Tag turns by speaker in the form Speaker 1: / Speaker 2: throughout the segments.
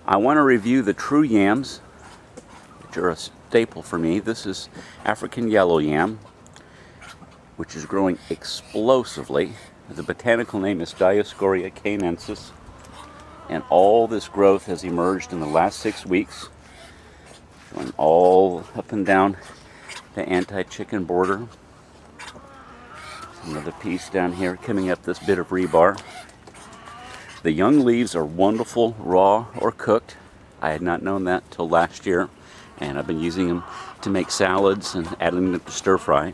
Speaker 1: I want to review the true yams, which are a staple for me. This is African yellow yam, which is growing explosively. The botanical name is Dioscorea cainensis, and all this growth has emerged in the last 6 weeks, going all up and down the anti-chicken border. Another piece down here coming up this bit of rebar. The young leaves are wonderful raw or cooked. I had not known that till last year, and I've been using them to make salads and adding them to stir fry.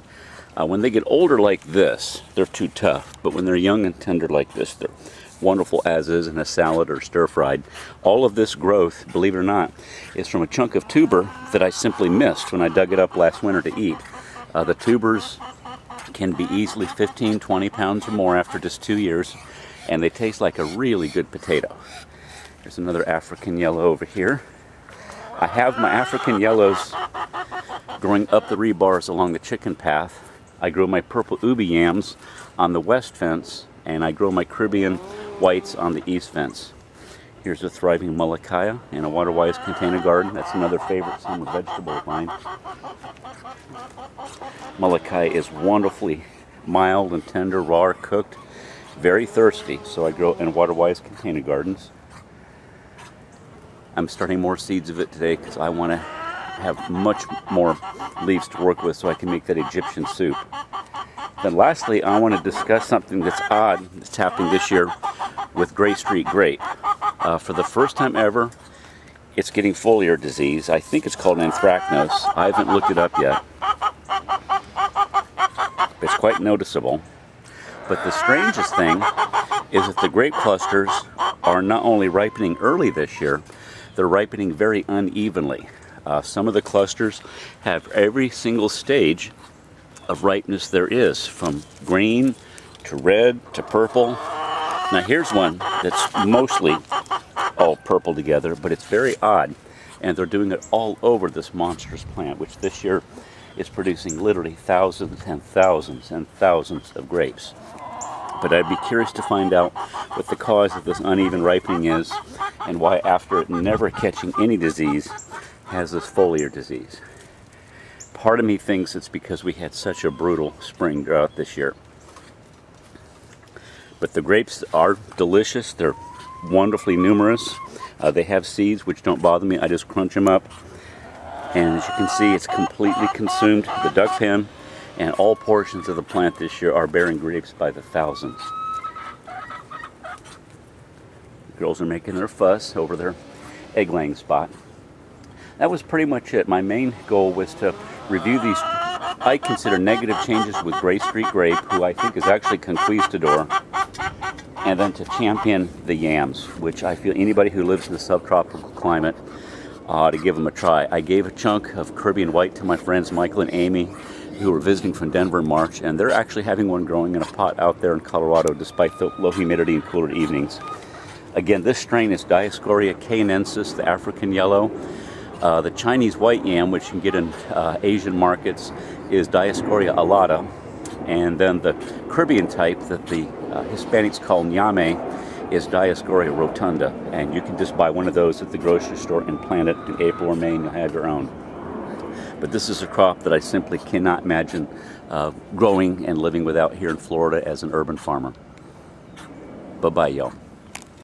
Speaker 1: When they get older like this, they're too tough, but when they're young and tender like this, they're wonderful as is in a salad or stir fried. All of this growth, believe it or not, is from a chunk of tuber that I simply missed when I dug it up last winter to eat. The tubers can be easily 15, 20 pounds or more after just 2 years, and they taste like a really good potato. There's another African yellow over here. I have my African yellows growing up the rebars along the chicken path. I grow my purple ubi yams on the west fence, and I grow my Caribbean whites on the east fence. Here's a thriving Malachi in a water-wise container garden. That's another favorite summer vegetable of mine. Malachi is wonderfully mild and tender, raw or cooked, very thirsty, so I grow in water-wise container gardens. I'm starting more seeds of it today because I want to have much more leaves to work with so I can make that Egyptian soup. Then lastly, I want to discuss something that's odd that's happening this year with Gray Street Grape. For the first time ever, it's getting foliar disease. I think it's called anthracnose. I haven't looked it up yet. It's quite noticeable. But the strangest thing is that the grape clusters are not only ripening early this year, they're ripening very unevenly. Some of the clusters have every single stage of ripeness there is, from green to red to purple. Now here's one that's mostly all purple together, but it's very odd, and they're doing it all over this monstrous plant, which this year is producing literally thousands and thousands and thousands of grapes. But I'd be curious to find out what the cause of this uneven ripening is, and why after it never catching any disease has this foliar disease. Part of me thinks it's because we had such a brutal spring drought this year. But the grapes are delicious. They're wonderfully numerous. They have seeds, which don't bother me. I just crunch them up. And as you can see, it's completely consumed the duck pen, and all portions of the plant this year are bearing grapes by the thousands. The girls are making their fuss over their egg-laying spot. That was pretty much it. My main goal was to review these, I consider, negative changes with Gray Street Grape, who I think is actually conquistador, and then to champion the yams, which I feel anybody who lives in the subtropical climate ought to give them a try. I gave a chunk of Caribbean white to my friends Michael and Amy, who were visiting from Denver in March, and they're actually having one growing in a pot out there in Colorado despite the low humidity and cooler evenings. Again, this strain is Dioscorea cainensis, the African yellow. The Chinese white yam, which you can get in Asian markets, is Dioscorea alata, and then the Caribbean type that the Hispanics call ñame is Dioscorea rotunda, and you can just buy one of those at the grocery store and plant it in April or May and you'll have your own. But this is a crop that I simply cannot imagine growing and living without here in Florida as an urban farmer. Bye-bye, y'all.